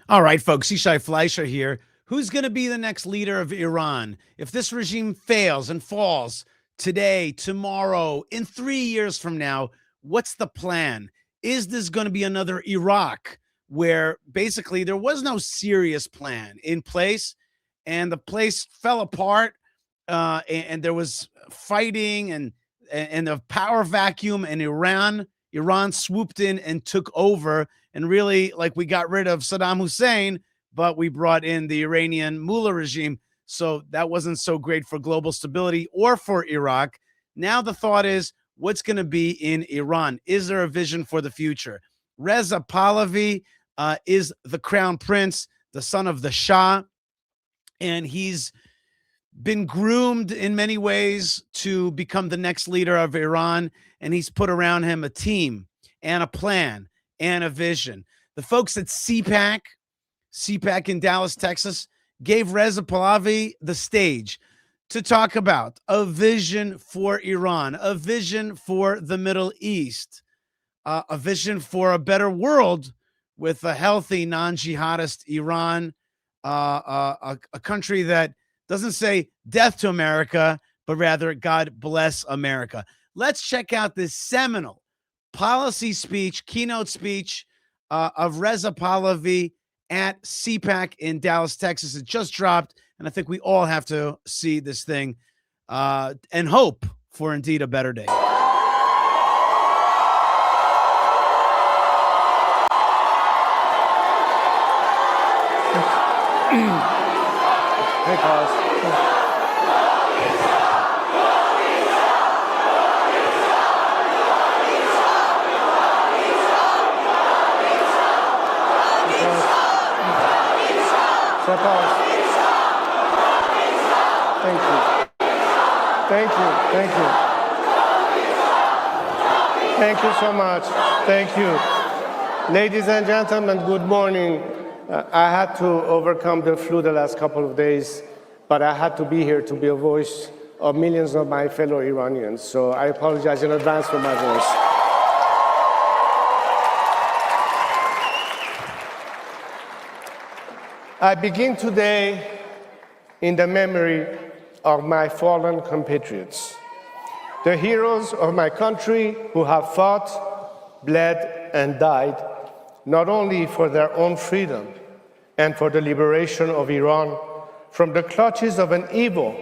All right, folks, Yishai Fleisher here. Who's going to be the next leader of Iran? If this regime fails and falls today, tomorrow, in 3 years from now, what's the plan? Is this going to be another Iraq where basically there was no serious plan in place and the place fell apart and there was fighting and the power vacuum in Iran swooped in and took over, and really, like, we got rid of Saddam Hussein, but we brought in the Iranian mullah regime. So that wasn't so great for global stability or for Iraq. Now the thought is, what's going to be in Iran? Is there a vision for the future? Reza Pahlavi is the crown prince, the son of the Shah, and he's been groomed in many ways to become the next leader of Iran, and he's put around him a team and a plan and a vision. The folks at CPAC in Dallas, Texas, gave Reza Pahlavi the stage to talk about a vision for Iran, a vision for the Middle East, a vision for a better world with a healthy non-jihadist Iran, a country that doesn't say death to America, but rather God bless America. Let's check out this seminal policy speech, keynote speech of Reza Pahlavi at CPAC in Dallas, Texas. It just dropped, and I think we all have to see this thing and hope for indeed a better day. Hey, Carlos. Thank you. Thank you. Thank you. Thank you so much. Thank you. Ladies and gentlemen, good morning. I had to overcome the flu the last couple of days, but I had to be here to be a voice of millions of my fellow Iranians. So I apologize in advance for my voice. I begin today in the memory of my fallen compatriots, the heroes of my country who have fought, bled, and died not only for their own freedom and for the liberation of Iran from the clutches of an evil,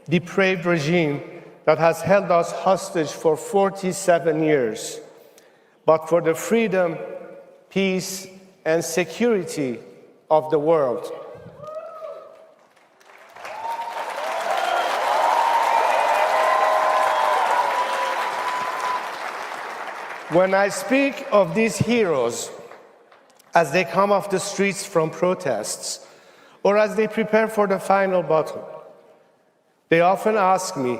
depraved regime that has held us hostage for 47 years, but for the freedom, peace, and security of the world. When I speak of these heroes, as they come off the streets from protests, or as they prepare for the final battle, they often ask me,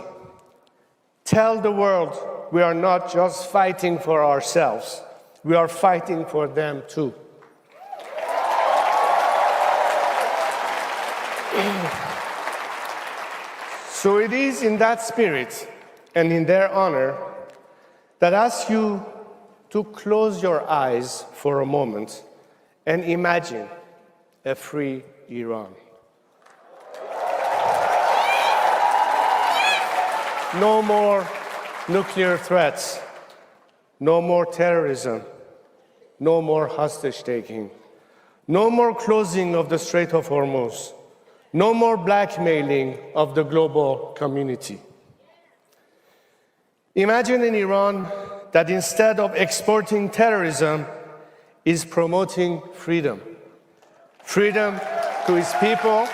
tell the world we are not just fighting for ourselves, we are fighting for them too. So it is in that spirit and in their honor that I ask you to close your eyes for a moment and imagine a free Iran. No more nuclear threats, no more terrorism, no more hostage-taking, no more closing of the Strait of Hormuz, no more blackmailing of the global community. Imagine an Iran that instead of exporting terrorism is promoting freedom. Freedom to its people,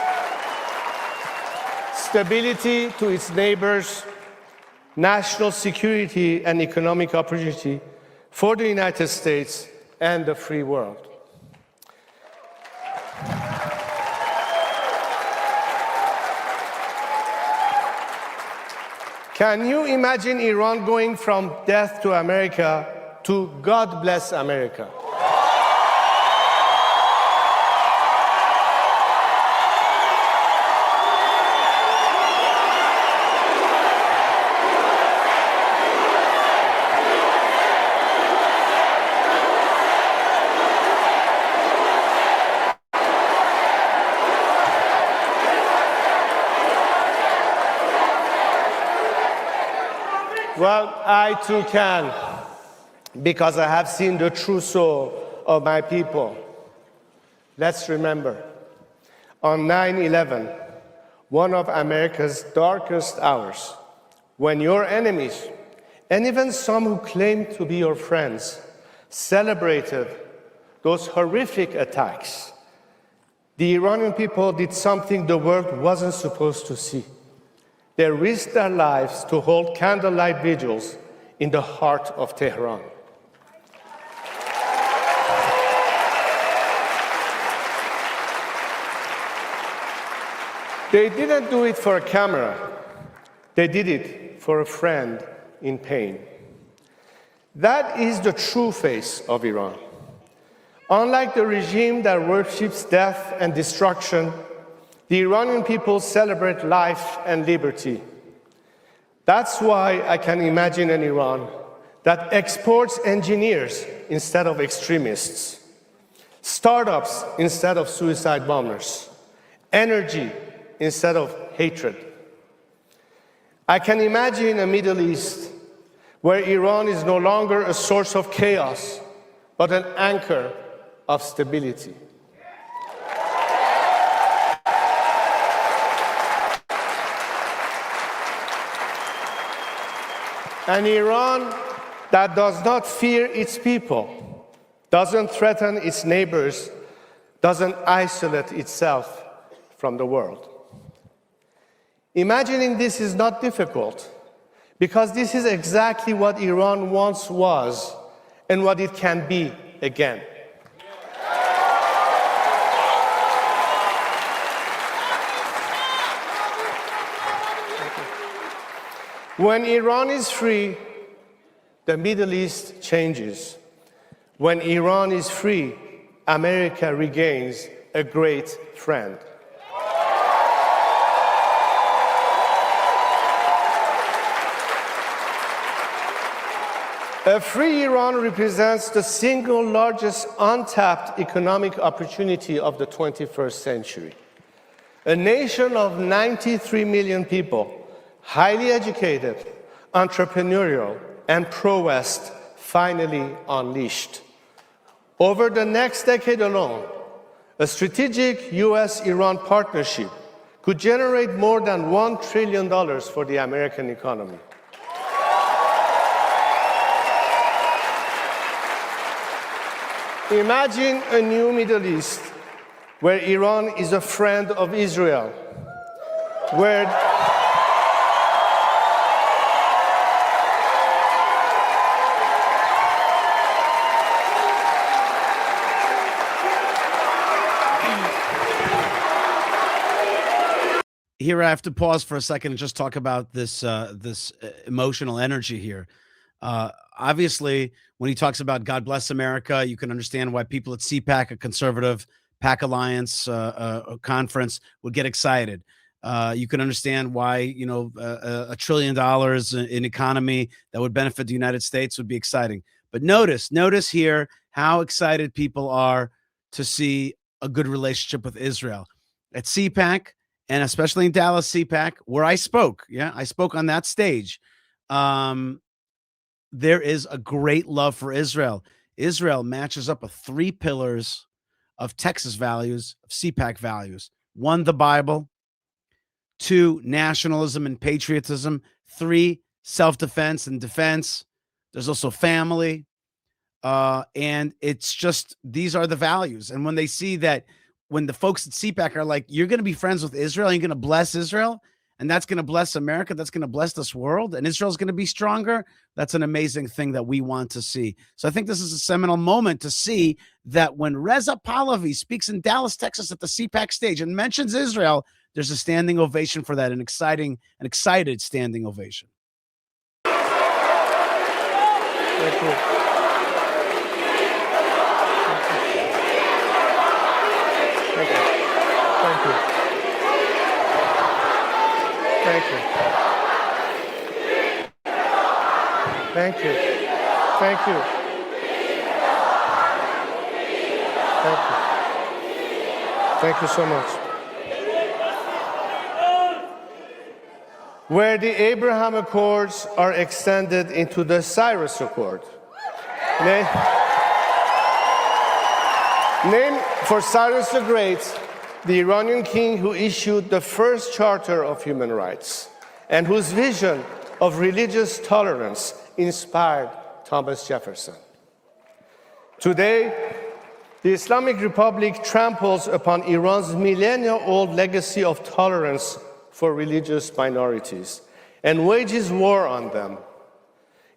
stability to its neighbors, national security and economic opportunity for the United States and the free world. Can you imagine Iran going from death to America to God bless America? Well, I too can, because I have seen the true soul of my people. Let's remember, on 9/11, one of America's darkest hours, when your enemies, and even some who claim to be your friends, celebrated those horrific attacks, the Iranian people did something the world wasn't supposed to see. They risked their lives to hold candlelight vigils in the heart of Tehran. They didn't do it for a camera. They did it for a friend in pain. That is the true face of Iran. Unlike the regime that worships death and destruction, the Iranian people celebrate life and liberty. That's why I can imagine an Iran that exports engineers instead of extremists, startups instead of suicide bombers, energy instead of hatred. I can imagine a Middle East where Iran is no longer a source of chaos, but an anchor of stability. An Iran that does not fear its people, doesn't threaten its neighbors, doesn't isolate itself from the world. Imagining this is not difficult, because this is exactly what Iran once was and what it can be again. When Iran is free, the Middle East changes. When Iran is free, America regains a great friend. A free Iran represents the single largest untapped economic opportunity of the 21st century. A nation of 93 million people, highly educated, entrepreneurial, and pro-West, finally unleashed. Over the next decade alone, a strategic US-Iran partnership could generate more than $1 trillion for the American economy. Imagine a new Middle East where Iran is a friend of Israel, where Here I have to pause for a second and just talk about this emotional energy here. Obviously, when he talks about God bless America, you can understand why people at CPAC, a conservative PAC Alliance conference, would get excited. You can understand why $1 trillion in economy that would benefit the United States would be exciting. But notice here how excited people are to see a good relationship with Israel at CPAC. And especially in Dallas CPAC, where I spoke. Yeah, I spoke on that stage. There is a great love for Israel. Israel matches up with 3 pillars of Texas values, of CPAC values. 1, the Bible. 2, nationalism and patriotism. 3, self-defense and defense. There's also family. And it's just, these are the values. And when they see that, when the folks at CPAC are like, you're going to be friends with Israel, and you're going to bless Israel, and that's going to bless America, that's going to bless this world, and Israel's going to be stronger, that's an amazing thing that we want to see. So I think this is a seminal moment to see that when Reza Pahlavi speaks in Dallas, Texas at the CPAC stage and mentions Israel, there's a standing ovation for that, an excited standing ovation. Thank you. Thank you. Thank you. Thank you. Thank you. Thank you. Thank you. Thank you so much. where the Abraham Accords are extended into the Cyrus Accord. Named for Cyrus the Great, the Iranian king who issued the first Charter of Human Rights and whose vision of religious tolerance inspired Thomas Jefferson. Today, the Islamic Republic tramples upon Iran's millennia-old legacy of tolerance for religious minorities and wages war on them.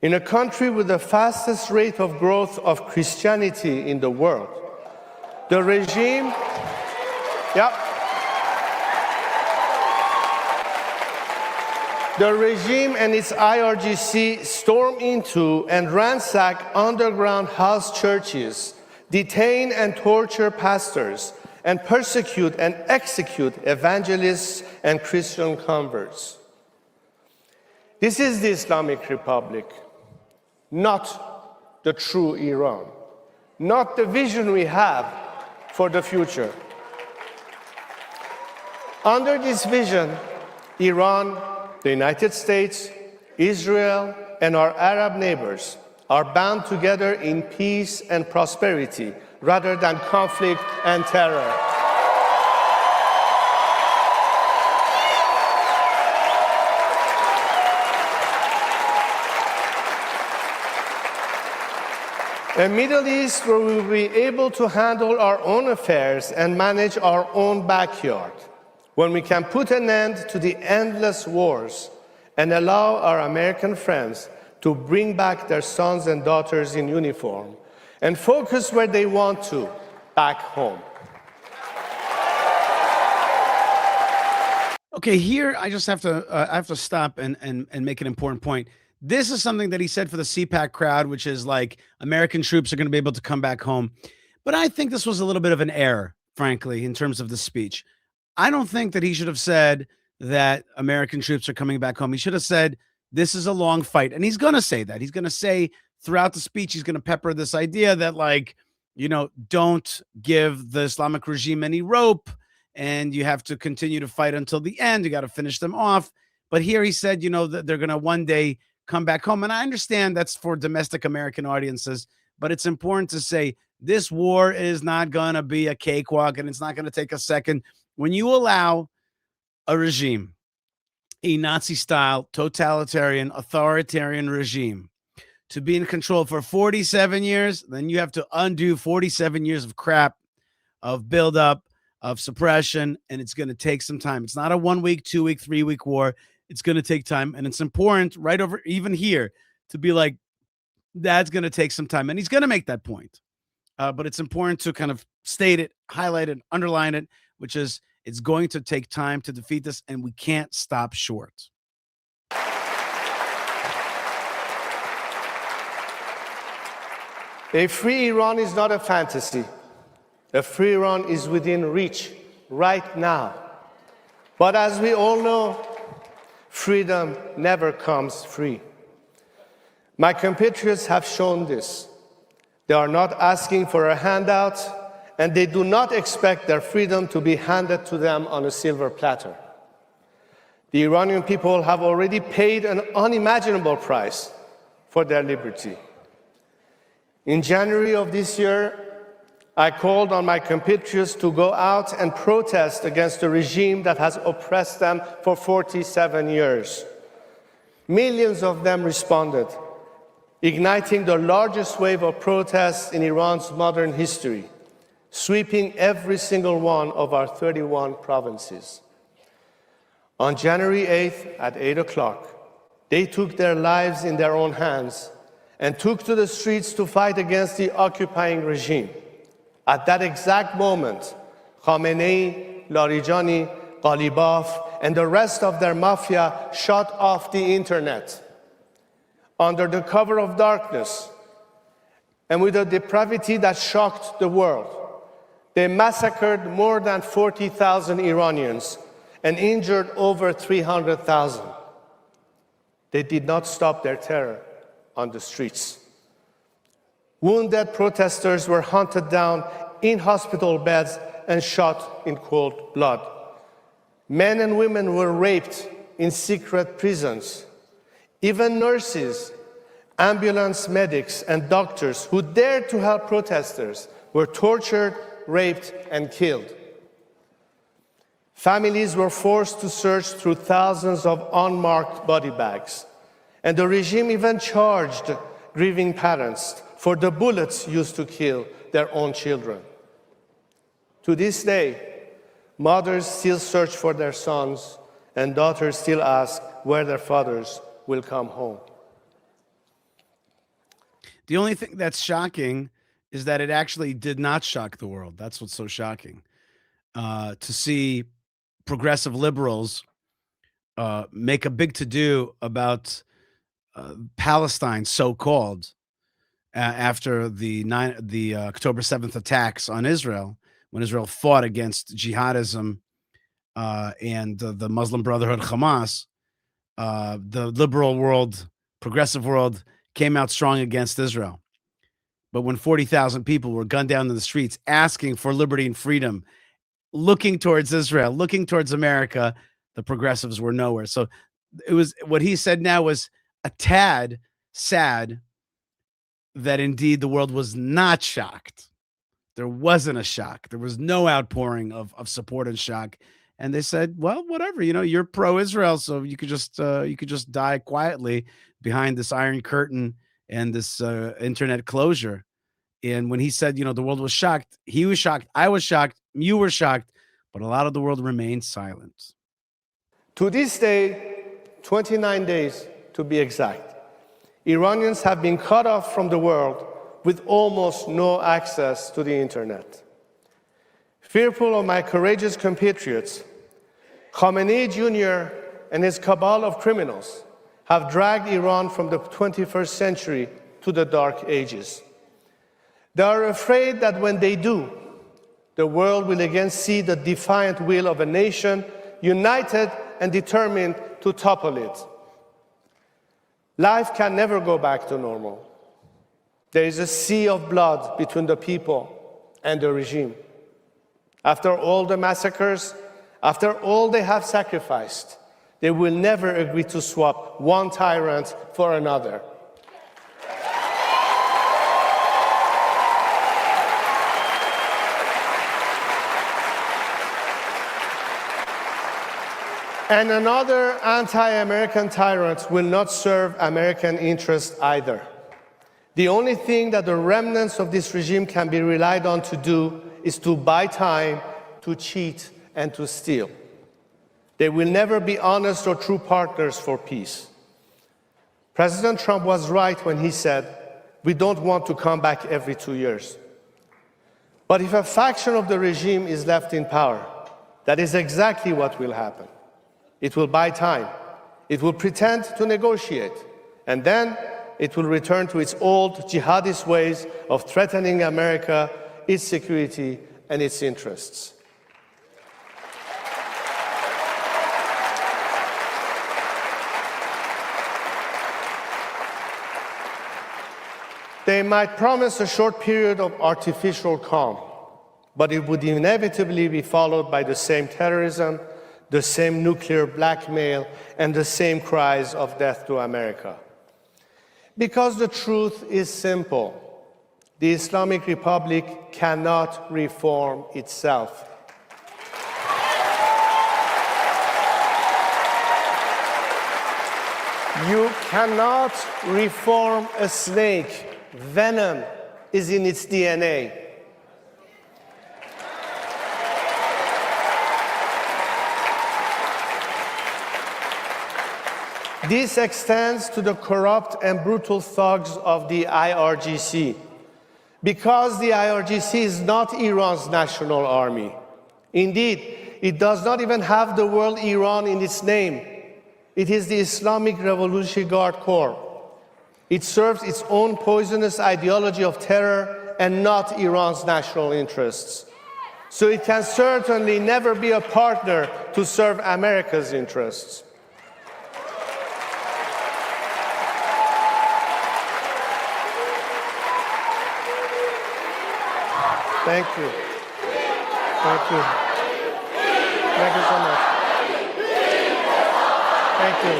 In a country with the fastest rate of growth of Christianity in the world, the regime, the regime and its IRGC storm into and ransack underground house churches, detain and torture pastors, and persecute and execute evangelists and Christian converts. This is the Islamic Republic, not the true Iran, not the vision we have for the future. Under this vision, Iran, the United States, Israel, and our Arab neighbors are bound together in peace and prosperity rather than conflict and terror. A Middle East where we will be able to handle our own affairs and manage our own backyard, when we can put an end to the endless wars and allow our American friends to bring back their sons and daughters in uniform and focus where they want to, back home. Okay, here I just have to stop and make an important point. This is something that he said for the CPAC crowd, which is like American troops are going to be able to come back home. But I think this was a little bit of an error, frankly, in terms of the speech. I don't think that he should have said that American troops are coming back home. He should have said, this is a long fight. And he's going to say that. He's going to say throughout the speech, he's going to pepper this idea that, like, you know, don't give the Islamic regime any rope and you have to continue to fight until the end. You got to finish them off. But here he said, you know, that they're going to one day come back home. And I understand that's for domestic American audiences, but it's important to say this war is not going to be a cakewalk and it's not going to take a second. When you allow a regime, a Nazi-style, totalitarian, authoritarian regime to be in control for 47 years, then you have to undo 47 years of crap, of buildup, of suppression, and it's going to take some time. It's not a 1 week, 2 week, 3 week war. It's going to take time, and it's important right over even here to be like, that's going to take some time, and he's going to make that point. But it's important to kind of state it, highlight it, underline it, which is it's going to take time to defeat this, and we can't stop short. A free Iran is not a fantasy. A free Iran is within reach right now. But as we all know, freedom never comes free. My compatriots have shown this. They are not asking for a handout, and they do not expect their freedom to be handed to them on a silver platter. The Iranian people have already paid an unimaginable price for their liberty. In January of this year, I called on my compatriots to go out and protest against a regime that has oppressed them for 47 years. Millions of them responded, igniting the largest wave of protests in Iran's modern history, sweeping every single one of our 31 provinces. On January 8th at 8 o'clock, they took their lives in their own hands and took to the streets to fight against the occupying regime. At that exact moment, Khamenei, Larijani, Ghalibaf, and the rest of their mafia shut off the internet. Under the cover of darkness, and with a depravity that shocked the world, they massacred more than 40,000 Iranians and injured over 300,000. They did not stop their terror on the streets. Wounded protesters were hunted down in hospital beds and shot in cold blood. Men and women were raped in secret prisons. Even nurses, ambulance medics, and doctors who dared to help protesters were tortured, raped, and killed. Families were forced to search through thousands of unmarked body bags, and the regime even charged grieving parents for the bullets used to kill their own children. To this day, mothers still search for their sons, and daughters still ask where their fathers will come home. The only thing that's shocking is that it actually did not shock the world. That's what's so shocking. To see progressive liberals make a big to-do about Palestine, so-called, after the October 7th attacks on Israel, when Israel fought against jihadism and the Muslim Brotherhood Hamas. The liberal world, progressive world, came out strong against Israel. But when 40,000 people were gunned down in the streets asking for liberty and freedom, looking towards Israel, looking towards America, the progressives were nowhere. So it was, what he said now was a tad sad that indeed the world was not shocked. There wasn't a shock. There was no outpouring of support and shock. And they said, well, whatever, you're pro-Israel, so you could just die quietly behind this iron curtain and this internet closure. And when he said, the world was shocked, he was shocked, I was shocked, you were shocked, but a lot of the world remained silent. To this day, 29 days to be exact, Iranians have been cut off from the world with almost no access to the internet. Fearful of my courageous compatriots, Khamenei Jr. and his cabal of criminals have dragged Iran from the 21st century to the dark ages. They are afraid that when they do, the world will again see the defiant will of a nation united and determined to topple it. Life can never go back to normal. There is a sea of blood between the people and the regime. After all the massacres, after all they have sacrificed, they will never agree to swap one tyrant for another. And another anti-American tyrant will not serve American interests either. The only thing that the remnants of this regime can be relied on to do is to buy time, to cheat, and to steal. They will never be honest or true partners for peace. President Trump was right when he said, we don't want to come back every 2 years. But if a faction of the regime is left in power, that is exactly what will happen. It will buy time. It will pretend to negotiate. And then it will return to its old jihadist ways of threatening America, its security, and its interests. They might promise a short period of artificial calm, but it would inevitably be followed by the same terrorism, the same nuclear blackmail, and the same cries of death to America. Because the truth is simple. The Islamic Republic cannot reform itself. You cannot reform a snake. Venom is in its DNA. This extends to the corrupt and brutal thugs of the IRGC, because the IRGC is not Iran's national army. Indeed, it does not even have the word Iran in its name. It is the Islamic Revolutionary Guard Corps. It serves its own poisonous ideology of terror and not Iran's national interests. So it can certainly never be a partner to serve America's interests. Thank you. Thank you. Thank you so much. Thank you.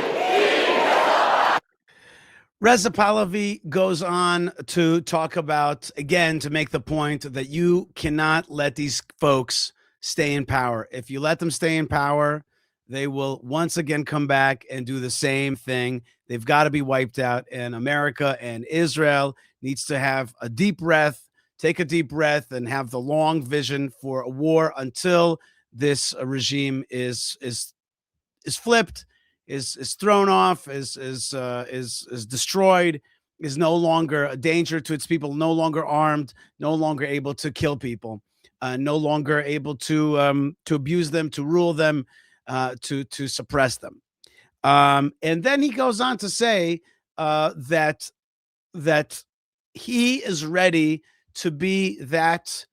Reza Pahlavi goes on to talk about, again, to make the point that you cannot let these folks stay in power. If you let them stay in power, they will once again come back and do the same thing. They've got to be wiped out. And America and Israel needs to have a deep breath, take a deep breath, and have the long vision for a war until this regime is flipped, is thrown off, is destroyed, is no longer a danger to its people, no longer armed, no longer able to kill people, no longer able to abuse them, to rule them, to suppress them. And then he goes on to say that he is ready to be that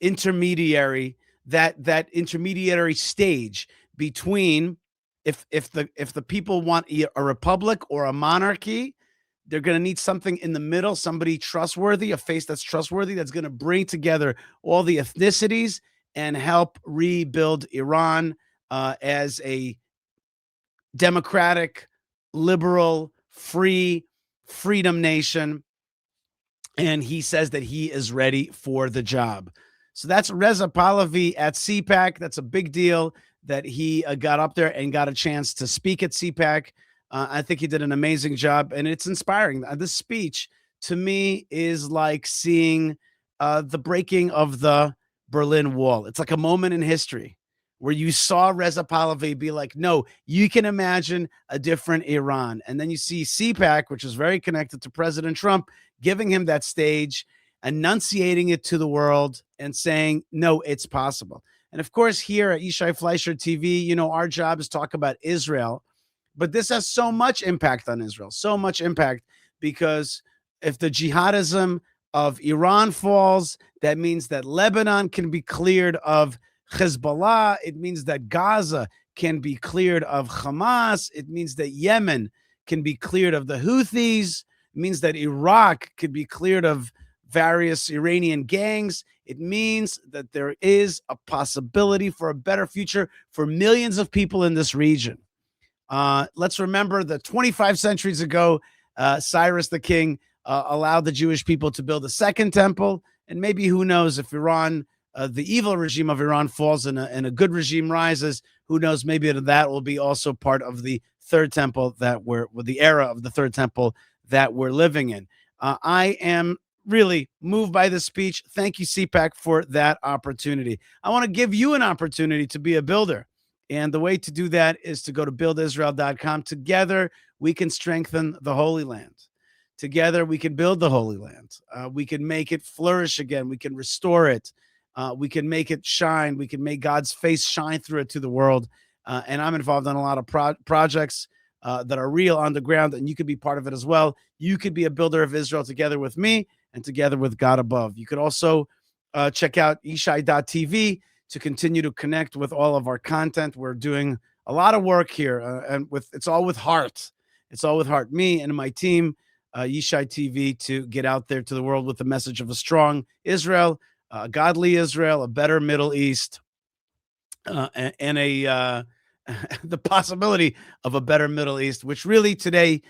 intermediary, that intermediary stage between, if the people want a republic or a monarchy, they're going to need something in the middle, somebody trustworthy, a face that's trustworthy, that's going to bring together all the ethnicities and help rebuild Iran as a democratic, liberal, freedom nation. And he says that he is ready for the job. So that's Reza Pahlavi at CPAC. That's a big deal that he got up there and got a chance to speak at CPAC. I think he did an amazing job, and it's inspiring. This speech, to me, is like seeing the breaking of the Berlin Wall. It's like a moment in history where you saw Reza Pahlavi be like, no, you can imagine a different Iran. And then you see CPAC, which is very connected to President Trump, giving him that stage, enunciating it to the world and saying, no, it's possible. And of course, here at Yishai Fleisher TV, you know, our job is to talk about Israel, but this has so much impact on Israel, so much impact, because if the jihadism of Iran falls, that means that Lebanon can be cleared of Hezbollah. It means that Gaza can be cleared of Hamas. It means that Yemen can be cleared of the Houthis. It means that Iraq could be cleared of various Iranian gangs. It means that there is a possibility for a better future for millions of people in this region. Let's remember that 25 centuries ago, Cyrus the king allowed the Jewish people to build a second temple. And maybe, who knows, if Iran, the evil regime of Iran falls and a good regime rises, who knows, maybe that will be also part of the third temple with the era of the third temple that we're living in. I am really moved by this speech. Thank you, CPAC, for that opportunity. I want to give you an opportunity to be a builder. And the way to do that is to go to buildisrael.com. Together, we can strengthen the Holy Land. Together, we can build the Holy Land. We can make it flourish again. We can restore it. We can make it shine. We can make God's face shine through it to the world. And I'm involved in a lot of projects that are real on the ground, and you could be part of it as well. You could be a builder of Israel together with me and together with God above. You could also check out Yishai.tv to continue to connect with all of our content. We're doing a lot of work here, and it's all with heart. It's all with heart. Me and my team, Yishai TV, to get out there to the world with the message of a strong Israel, a godly Israel, a better Middle East, and the possibility of a better Middle East, which really today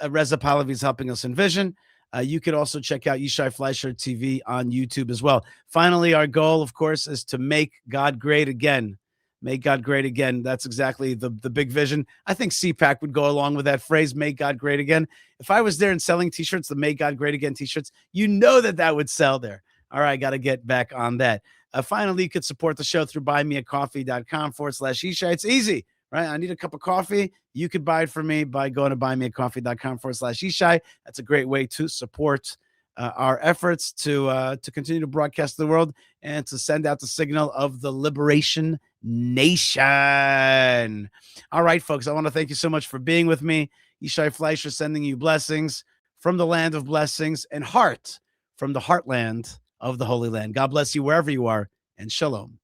Reza Pahlavi is helping us envision. You could also check out Yishai Fleisher TV on YouTube as well. Finally, our goal, of course, is to make God great again. Make God great again. That's exactly the big vision. I think CPAC would go along with that phrase, make God great again. If I was there and selling T-shirts, the Make God Great Again T-shirts, you know that would sell there. All right, got to get back on that. Finally, you could support the show through buymeacoffee.com/Yishai. It's easy, right? I need a cup of coffee. You could buy it for me by going to buymeacoffee.com/Yishai. That's a great way to support our efforts to continue to broadcast to the world and to send out the signal of the liberation nation. All right, folks, I want to thank you so much for being with me. Yishai Fleisher sending you blessings from the land of blessings and heart from the heartland of the Holy Land. God bless you wherever you are, and shalom.